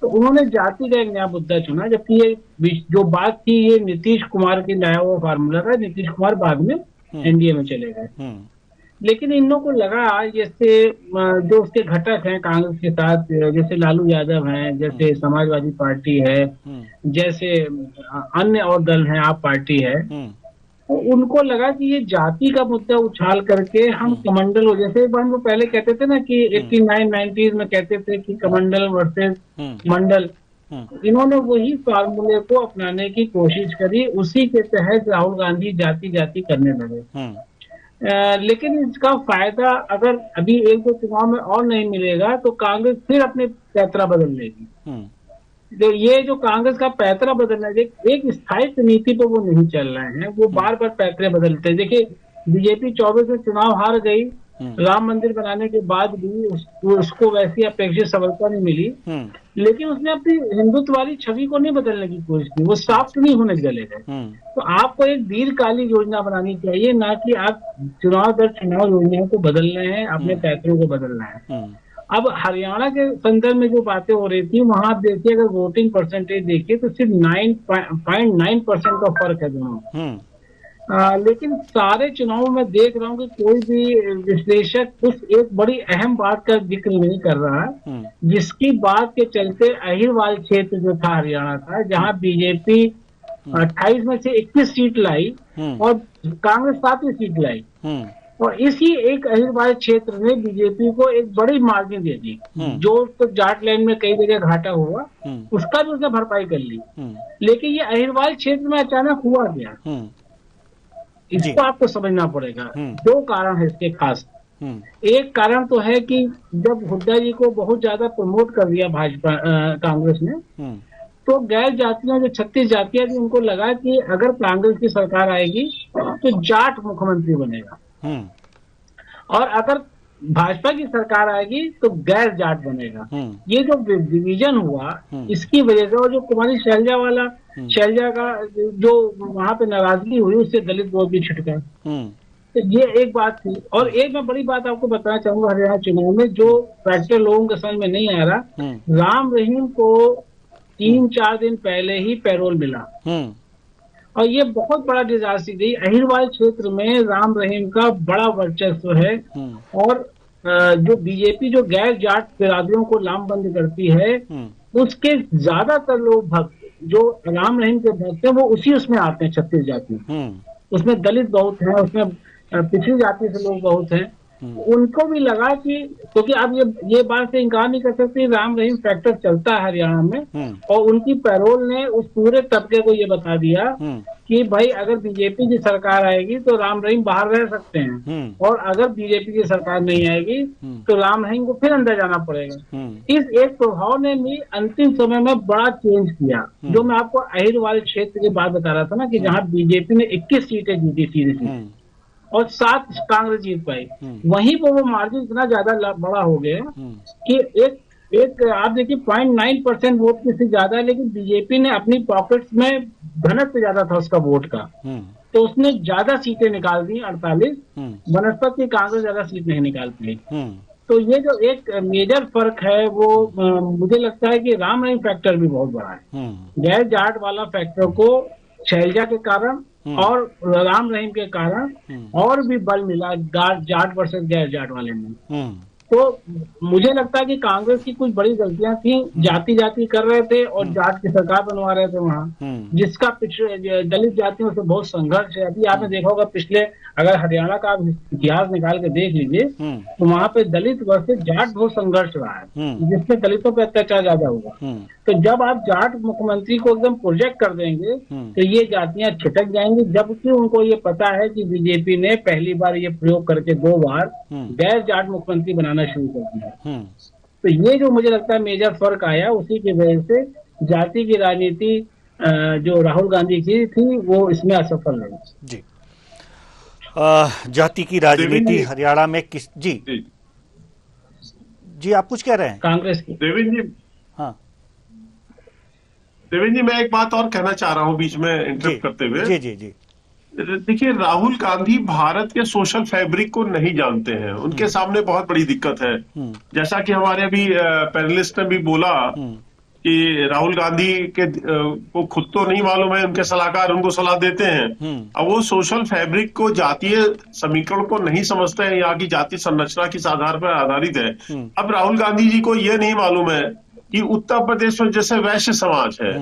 तो उन्होंने जाति का एक नया मुद्दा चुना। जबकि ये जो बात थी ये नीतीश कुमार की लाया हुआ फार्मूला था, नीतीश कुमार बाद में एनडीए में चले गए। लेकिन इन लोगों को लगा, जैसे जो उसके घटक हैं कांग्रेस के साथ, जैसे लालू यादव हैं, जैसे समाजवादी पार्टी है, जैसे अन्य और दल हैं, आप पार्टी है, तो उनको लगा कि ये जाति का मुद्दा उछाल करके हम कमंडल हो, जैसे एक बार वो पहले कहते थे ना कि 89-90s में कहते थे कि कमंडल वर्सेस मंडल, इन्होंने वही फार्मूले को अपनाने की कोशिश करी। उसी के तहत राहुल गांधी जाति जाति करने लगे। लेकिन इसका फायदा अगर अभी एक दो चुनाव में और नहीं मिलेगा तो कांग्रेस फिर अपने पैतरा बदल लेगी। ये जो कांग्रेस का पैतरा बदलना है, एक स्थायी नीति पर वो नहीं चल रहे हैं, वो बार बार पैतरे बदलते हैं। देखिए बीजेपी 24 में चुनाव हार गई, राम मंदिर बनाने के बाद भी उसको वैसी अपेक्षित सफलता नहीं मिली, लेकिन उसने अपनी हिंदुत्व वाली छवि को नहीं बदलने की कोशिश की, वो साफ नहीं होने चले गए। तो आपको एक दीर्घकालीन योजना बनानी चाहिए, ना कि आप चुनाव दर चुनाव योजनाओं को बदल रहे हैं, अपने पैतरों को बदल रहे हैं। अब हरियाणा के संदर्भ में जो बातें हो रही थी, वहां आप देखिए, अगर वोटिंग परसेंटेज देखिए तो सिर्फ 9.9% का फर्क है दोनों। लेकिन सारे चुनावों में देख रहा हूँ कि कोई भी विश्लेषक उस एक बड़ी अहम बात का जिक्र नहीं कर रहा है, जिसकी बात के चलते अहिरवाल क्षेत्र जो था हरियाणा का, जहां बीजेपी 28 में से 21 सीट लाई और कांग्रेस 7वीं सीट लाई, और इसी एक अहिरवाल क्षेत्र ने बीजेपी को एक बड़ी मार्जिन दे दी। जो तो जाट लैंड में कई जगह घाटा हुआ, उसका भी उसने भरपाई कर ली। लेकिन ये अहिरवाल क्षेत्र में अचानक हुआ गया, इसको आपको समझना पड़ेगा। दो कारण है इसके खास। एक कारण तो है कि जब हुड्डा जी को बहुत ज्यादा प्रमोट कर दिया भाजपा कांग्रेस ने, तो गैर जातियां जो 36 जातियां थी, उनको लगा कि अगर कांग्रेस की सरकार आएगी तो जाट मुख्यमंत्री बनेगा, और अगर भाजपा की सरकार आएगी तो गैर जाट बनेगा। ये जो डिवीजन हुआ, इसकी वजह से, और जो कुमारी शैलजा का जो वहां पे नाराजगी हुई, उससे दलित वोट भी छिटका। तो ये एक बात थी। और एक मैं बड़ी बात आपको बताना चाहूंगा, हरियाणा चुनाव में जो फैक्टर लोगों के समझ में नहीं आ रहा, राम रहीम को 3-4 दिन पहले ही पैरोल मिला, और ये बहुत बड़ा डिजास्टर थी। अहिरवाल क्षेत्र में राम रहीम का बड़ा वर्चस्व है, और जो बीजेपी जो गैर जाट बिरादरियों को लामबंद करती है, उसके ज्यादातर लोग भक्त जो राम रहीम के भक्त हैं, वो उसी उसमें आते हैं, 36 जाति। उसमें दलित बहुत हैं, उसमें पिछड़ी जाति से लोग बहुत हैं, उनको भी लगा कि क्योंकि आप ये बात से इनकार नहीं कर सकते, राम रहीम फैक्टर चलता है हरियाणा में, और उनकी पैरोल ने उस पूरे तबके को ये बता दिया कि भाई अगर बीजेपी की सरकार आएगी तो राम रहीम बाहर रह सकते हैं, और अगर बीजेपी की सरकार नहीं आएगी तो राम रहीम को फिर अंदर जाना पड़ेगा। इस एक प्रभाव ने भी अंतिम समय में बड़ा चेंज किया। जो मैं आपको अहिरवाल क्षेत्र की बात बता रहा था ना, कि जहां बीजेपी ने 21 सीटें जीती सीधी और 7 कांग्रेस जीत पाई, वहीं पर वो मार्जिन इतना ज्यादा बड़ा हो गया कि एक आप देखिए 0.9% वोट से ज्यादा है, लेकिन बीजेपी ने अपनी पॉकेट्स में घनत्व ज्यादा था उसका वोट का, तो उसने ज्यादा सीटें निकाल दी 48, बनस्पति कांग्रेस ज्यादा सीट नहीं निकाल पाई। तो ये जो एक मेजर फर्क है वो मुझे लगता है कि राम रहीम फैक्टर भी बहुत बड़ा है। गैर जाट वाला फैक्टर को शैलजा के कारण और राम रहीम के कारण और भी बल मिला जाट वर्सेस गैर जाट वाले में। तो मुझे लगता है कि कांग्रेस की कुछ बड़ी गलतियां थी, जाति कर रहे थे और जाट की सरकार बनवा रहे थे वहाँ, जिसका दलित जातियों से बहुत संघर्ष है। अभी आपने देखा होगा पिछले, अगर हरियाणा का आप इतिहास निकाल के देख लीजिए तो वहाँ पे दलित वर्सेस जाट बहुत संघर्ष रहा है, जिसमें दलितों पे अत्याचार ज्यादा हुआ। तो जब आप जाट मुख्यमंत्री को एकदम प्रोजेक्ट कर देंगे तो ये जातियां छिटक जाएंगी, जबकि उनको ये पता है कि बीजेपी ने पहली बार ये प्रयोग करके 2 बार गैर जाट मुख्यमंत्री बनाना शुरू कर दिया। तो ये जो मुझे लगता है मेजर फर्क आया, उसी की वजह से जाति की राजनीति जो राहुल गांधी की थी वो इसमें असफल रही। जी, जाति की राजनीति हरियाणा में किस जी आप कुछ कह रहे हैं? कांग्रेस की देवेंद्र जी, हाँ देवेंद्र जी, मैं एक बात और कहना चाह रहा हूं बीच में इंटरप्ट करते हुए। जी जी जी देखिए, राहुल गांधी भारत के सोशल फैब्रिक को नहीं जानते हैं, उनके सामने बहुत बड़ी दिक्कत है। जैसा कि हमारे अभी पैनलिस्ट ने भी बोला कि राहुल गांधी के को खुद तो नहीं मालूम है, उनके सलाहकार उनको सलाह देते हैं। अब वो सोशल फैब्रिक को, जातीय समीकरण को नहीं समझते हैं, यहाँ की जाति संरचना किस आधार पर आधारित है। अब राहुल गांधी जी को ये नहीं मालूम है कि उत्तर प्रदेश में जैसे वैश्य समाज है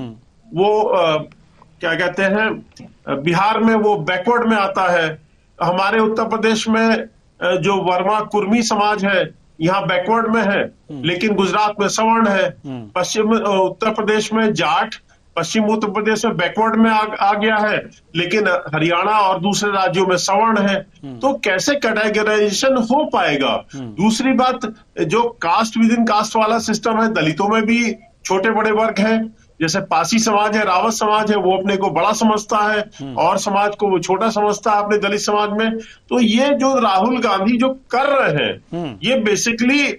वो क्या कहते हैं, बिहार में वो बैकवर्ड में आता है। हमारे उत्तर प्रदेश में जो वर्मा कुर्मी समाज है यहाँ बैकवर्ड में है, लेकिन गुजरात में सवर्ण है। पश्चिम उत्तर प्रदेश में जाट, पश्चिम उत्तर प्रदेश में बैकवर्ड में आ गया है, लेकिन हरियाणा और दूसरे राज्यों में सवर्ण है। तो कैसे कैटेगराइजेशन हो पाएगा? दूसरी बात, जो कास्ट विद इन कास्ट वाला सिस्टम है, दलितों में भी छोटे बड़े वर्ग हैं, जैसे पासी समाज है, रावत समाज है, वो अपने को बड़ा समझता है और समाज को वो छोटा समझता है अपने दलित समाज में। तो ये जो राहुल गांधी जो कर रहे हैं, ये बेसिकली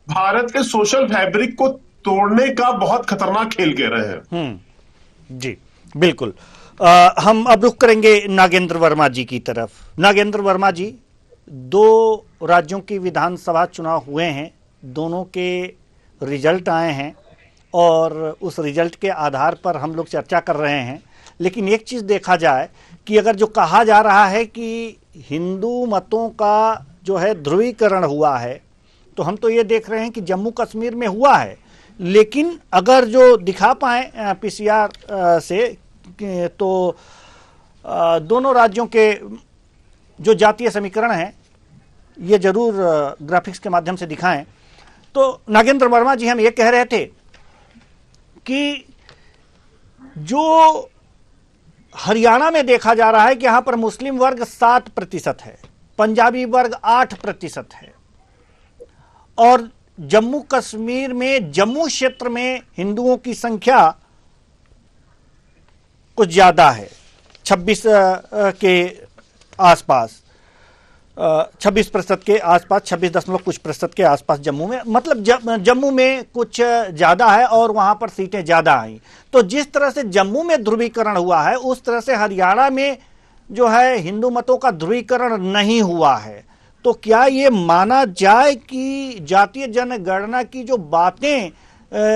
भारत के सोशल फैब्रिक को तोड़ने का बहुत खतरनाक खेल खेल रहे हैं। जी बिल्कुल। हम अब रुख करेंगे नागेंद्र वर्मा जी की तरफ। नागेंद्र वर्मा जी, 2 राज्यों की विधानसभा चुनाव हुए हैं, दोनों के रिजल्ट आए हैं और उस रिजल्ट के आधार पर हम लोग चर्चा कर रहे हैं। लेकिन एक चीज़ देखा जाए कि अगर जो कहा जा रहा है कि हिंदू मतों का जो है ध्रुवीकरण हुआ है, तो हम तो ये देख रहे हैं कि जम्मू कश्मीर में हुआ है। लेकिन अगर जो दिखा पाए पीसीआर से तो दोनों राज्यों के जो जातीय समीकरण हैं ये जरूर ग्राफिक्स के माध्यम से दिखाएं। तो नागेंद्र वर्मा जी, हम ये कह रहे थे कि जो हरियाणा में देखा जा रहा है कि यहां पर मुस्लिम वर्ग 7% है, पंजाबी वर्ग 8% है, और जम्मू कश्मीर में, जम्मू क्षेत्र में हिंदुओं की संख्या कुछ ज्यादा है, 26 के आसपास, 26% के आसपास, 26 कुछ प्रतिशत के आसपास जम्मू में, मतलब जम्मू में कुछ ज्यादा है और वहां पर सीटें ज्यादा आई। तो जिस तरह से जम्मू में ध्रुवीकरण हुआ है, उस तरह से हरियाणा में जो है हिंदू मतों का ध्रुवीकरण नहीं हुआ है। तो क्या ये माना जाए कि जातीय जनगणना की जो बातें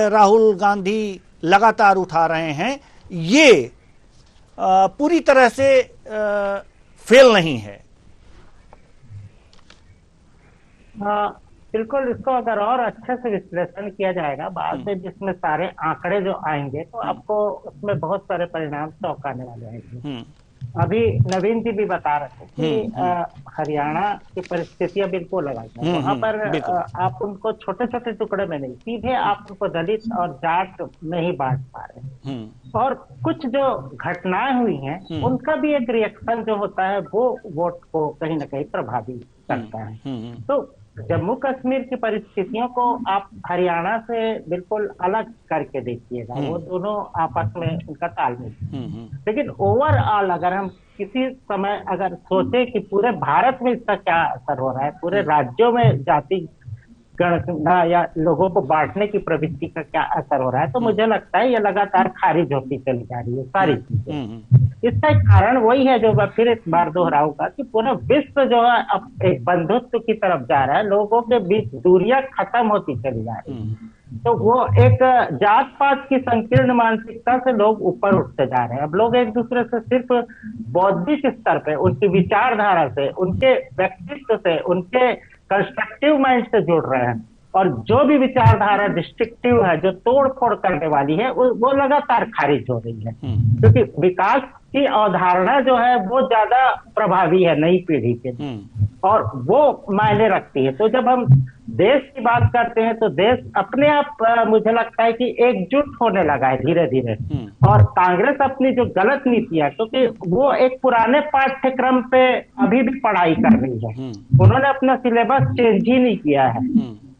राहुल गांधी लगातार उठा रहे हैं, ये पूरी तरह से फेल नहीं है? बिल्कुल, इसको अगर और अच्छे से विश्लेषण किया जाएगा बाद में, जिसमें सारे आंकड़े जो आएंगे तो आपको उसमें बहुत सारे परिणाम चौंकाने वाले हैं। अभी नवीन जी भी बता रहे थे कि हरियाणा की परिस्थितियां बिल्कुल अलग है। वहां पर आप उनको छोटे छोटे टुकड़े में नहीं, सीधे आप उनको दलित और जाट में ही बांट पा रहे हैं। और कुछ जो घटनाएं हुई हैं उनका भी एक रिएक्शन जो होता है वो वोट को कहीं ना कहीं प्रभावित करता है। तो जम्मू कश्मीर की परिस्थितियों को आप हरियाणा से बिल्कुल अलग करके देखिएगा, वो दोनों आपस में उनका तालमेल। लेकिन ओवरऑल अगर हम किसी समय अगर सोचे कि पूरे भारत में इसका क्या असर हो रहा है, पूरे राज्यों में जाति गणना या लोगों को बांटने की प्रवृत्ति का क्या असर हो रहा है, तो मुझे लगता है ये लगातार खारिज होती चली जा रही है सारी चीजें। इसका एक कारण वही है जो मैं फिर एक बार दोहराऊंगा कि पूरा विश्व जो है अब एक बंधुत्व की तरफ जा रहा है, लोगों के बीच दूरियां खत्म होती चली जा रही है। तो वो एक जात पात की संकीर्ण मानसिकता से लोग ऊपर उठते जा रहे हैं। अब लोग एक दूसरे से सिर्फ बौद्धिक स्तर पे, उनकी विचारधारा से, उनके व्यक्तित्व से, उनके कंस्ट्रक्टिव माइंड से जुड़ रहे हैं। और जो भी विचारधारा डिस्ट्रक्टिव है, जो तोड़ फोड़ करने वाली है, वो लगातार खारिज हो रही है। क्योंकि विकास की अवधारणा जो है वो ज्यादा प्रभावी है नई पीढ़ी के, और वो मायने रखती है। तो जब हम देश की बात करते हैं तो देश अपने आप मुझे लगता है कि एकजुट होने लगा है धीरे धीरे। और कांग्रेस अपनी जो गलत नीतियां, क्योंकि वो एक पुराने पाठ्यक्रम पे अभी भी पढ़ाई कर रही है, उन्होंने अपना सिलेबस चेंज ही नहीं किया है।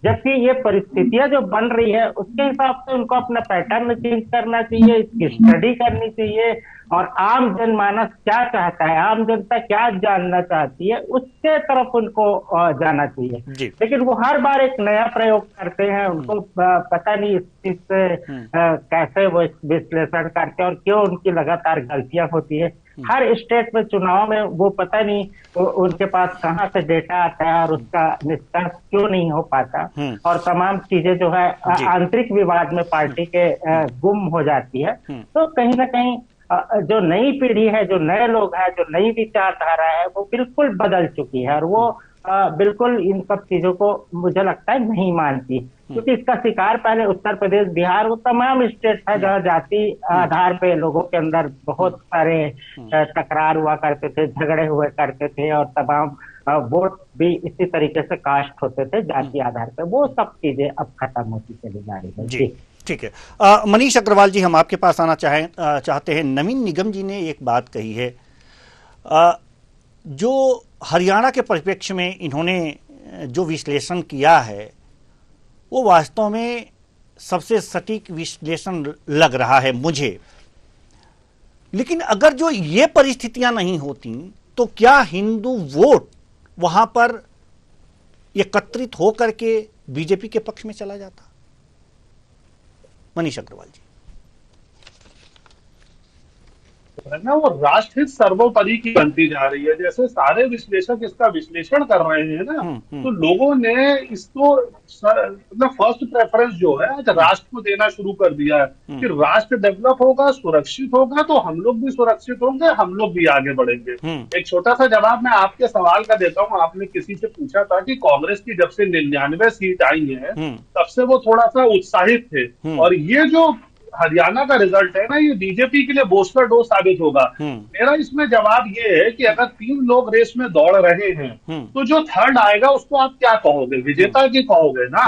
जबकि ये परिस्थितियां जो बन रही है उसके हिसाब से उनको अपना पैटर्न चेंज करना चाहिए, इसकी स्टडी करनी चाहिए, और आम जनमानस क्या चाहता है, आम जनता क्या जानना चाहती है, उसके तरफ उनको जाना चाहिए। लेकिन वो हर बार एक नया प्रयोग करते हैं, उनको पता नहीं इस चीज से कैसे वो विश्लेषण करते हैं और क्यों उनकी लगातार गलतियां होती है। हर स्टेट में चुनाव में वो पता नहीं उनके पास कहाँ से डेटा आता है और उसका निष्कर्ष क्यों नहीं हो पाता, और तमाम चीजें जो है आंतरिक विवाद में पार्टी के गुम हो जाती है। तो कहीं ना कहीं जो नई पीढ़ी है, जो नए लोग हैं, जो नई विचारधारा है, वो बिल्कुल बदल चुकी है, और वो बिल्कुल इन सब चीजों को मुझे लगता है नहीं मानती। क्योंकि इसका शिकार पहले उत्तर प्रदेश, बिहार, वो तमाम स्टेट है जहाँ जाति आधार पे लोगों के अंदर बहुत सारे टकरार हुआ करते थे, झगड़े हुए करते थे, और तमाम वोट भी इसी तरीके से कास्ट होते थे जाति आधार पे। वो सब चीजें अब खत्म होती चली जा रही है। जी ठीक है। मनीष अग्रवाल जी, हम आपके पास आना चाहते हैं। नवीन निगम जी ने एक बात कही है, जो हरियाणा के परिप्रेक्ष्य में इन्होंने जो विश्लेषण किया है वो वास्तव में सबसे सटीक विश्लेषण लग रहा है मुझे। लेकिन अगर जो ये परिस्थितियां नहीं होती तो क्या हिंदू वोट वहां पर एकत्रित होकर के बीजेपी के पक्ष में चला जाता? मनीष अग्रवाल जी। ना वो राष्ट्रहित सर्वोपरि की बनती जा रही है। जैसे सारे विश्लेषक इसका विश्लेषण कर रहे हैं ना, तो लोगों ने इसको मतलब फर्स्ट प्रेफरेंस जो है आज राष्ट्र को देना शुरू कर दिया है कि राष्ट्र डेवलप होगा, सुरक्षित होगा, तो हम लोग भी सुरक्षित होंगे, हम लोग भी आगे बढ़ेंगे। एक छोटा सा जवाब मैं आपके सवाल का देता हूँ। आपने किसी से पूछा था कि कांग्रेस की जब से 99 सीट आई है तब से वो थोड़ा सा उत्साहित थे, और ये जो हरियाणा का रिजल्ट है ना, ये बीजेपी के लिए बूस्टर डोज साबित होगा। मेरा इसमें जवाब ये है कि अगर 3 लोग रेस में दौड़ रहे हैं तो जो थर्ड आएगा उसको आप क्या कहोगे? विजेता की कहोगे ना।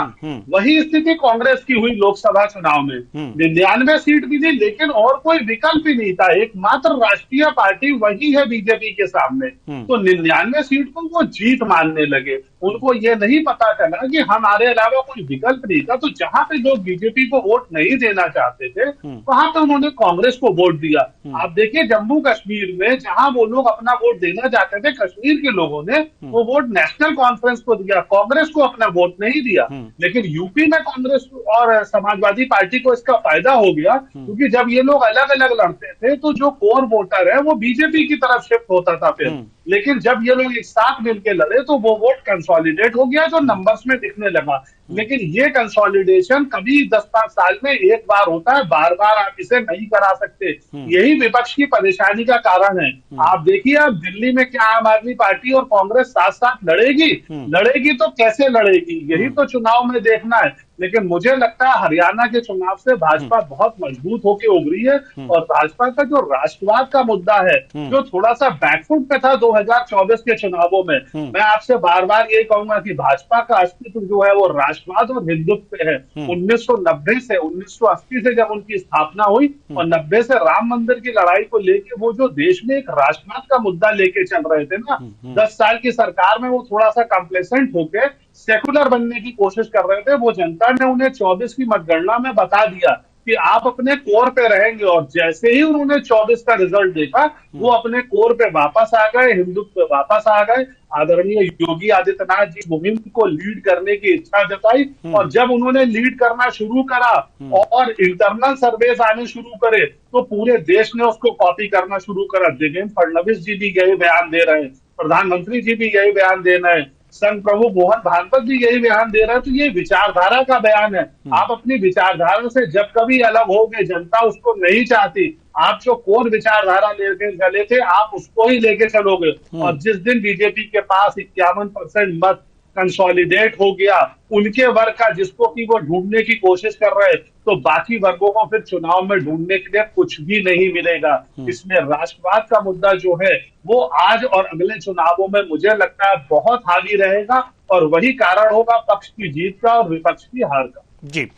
वही स्थिति कांग्रेस की हुई लोकसभा चुनाव में। 99 सीट भी नहीं, लेकिन और कोई विकल्प ही नहीं था, एकमात्र राष्ट्रीय पार्टी वही है बीजेपी के सामने। तो 99 सीट को वो जीत मानने लगे। उनको ये नहीं पता चला कि हमारे अलावा कोई विकल्प नहीं था। तो जहां पे लोग बीजेपी को वोट नहीं देना चाहते थे वहां पे उन्होंने कांग्रेस को वोट दिया। आप देखिए जम्मू कश्मीर में जहां वो लोग अपना वोट देना चाहते थे, कश्मीर के लोगों ने वो वोट नेशनल कॉन्फ्रेंस को दिया, कांग्रेस को अपना वोट नहीं दिया। लेकिन यूपी में कांग्रेस और समाजवादी पार्टी को इसका फायदा हो गया, क्योंकि जब ये लोग अलग अलग लड़ते थे तो जो कोर वोटर है वो बीजेपी की तरफ शिफ्ट होता था फिर। लेकिन जब ये लोग एक साथ मिलकर लड़े तो वो वोट कंसोलिडेट हो गया, जो नंबर्स में दिखने लगा। लेकिन ये कंसोलिडेशन कभी 10-5 साल में एक बार होता है, बार बार आप इसे नहीं करा सकते। यही विपक्ष की परेशानी का कारण है। आप देखिए अब दिल्ली में क्या आम आदमी पार्टी और कांग्रेस साथ साथ लड़ेगी तो कैसे लड़ेगी, यही तो चुनाव में देखना है। लेकिन मुझे लगता है हरियाणा के चुनाव से भाजपा बहुत मजबूत होकर उभरी है और भाजपा का जो राष्ट्रवाद का मुद्दा है, जो थोड़ा सा बैकफुट पे था 2024 के चुनावों में, मैं आपसे बार बार ये कहूंगा कि भाजपा का अस्तित्व जो है वो राष्ट्रवाद और हिंदुत्व पे है। 1990 से 1980 से जब उनकी स्थापना हुई और 90 से राम मंदिर की लड़ाई को लेके वो जो देश में एक राष्ट्रवाद का मुद्दा लेके चल रहे थे ना, 10 साल की सरकार में वो थोड़ा सा कंप्लेसेंट होके सेकुलर बनने की कोशिश कर रहे थे। वो जनता ने उन्हें 24 की मतगणना में बता दिया कि आप अपने कोर पे रहेंगे, और जैसे ही उन्होंने 24 का रिजल्ट देखा वो अपने कोर पे वापस आ गए, हिंदुत्व पे वापस आ गए। आदरणीय योगी आदित्यनाथ जी मुहिम को लीड करने की इच्छा जताई और जब उन्होंने लीड करना शुरू करा और इंटरनल सर्वेस आने शुरू करे तो पूरे देश ने उसको कॉपी करना शुरू करा। देवेंद्र फडणवीस जी भी यही बयान दे रहे हैं, प्रधानमंत्री जी भी यही बयान दे रहे हैं, संघ प्रभु मोहन भागवत भी यही बयान दे रहा है। तो ये विचारधारा का बयान है। आप अपनी विचारधारा से जब कभी अलग होगे, जनता उसको नहीं चाहती। आप जो कोर विचारधारा लेके चले थे आप उसको ही लेके चलोगे, और जिस दिन बीजेपी के पास 51% मत कंसोलिडेट हो गया उनके वर्ग का, जिसको कि वो ढूंढने की कोशिश कर रहे, तो बाकी वर्गों को फिर चुनाव में ढूंढने के लिए कुछ भी नहीं मिलेगा। इसमें राष्ट्रवाद का मुद्दा जो है वो आज और अगले चुनावों में मुझे लगता है बहुत हावी रहेगा, और वही कारण होगा पक्ष की जीत का और विपक्ष की हार का। जी,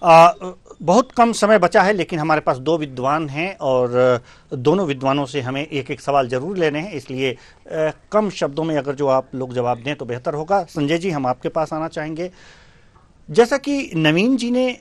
बहुत कम समय बचा है, लेकिन हमारे पास दो विद्वान हैं और दोनों विद्वानों से हमें एक एक सवाल जरूर लेने हैं, इसलिए कम शब्दों में अगर जो आप लोग जवाब दें तो बेहतर होगा। संजय जी, हम आपके पास आना चाहेंगे। जैसा कि नवीन जी ने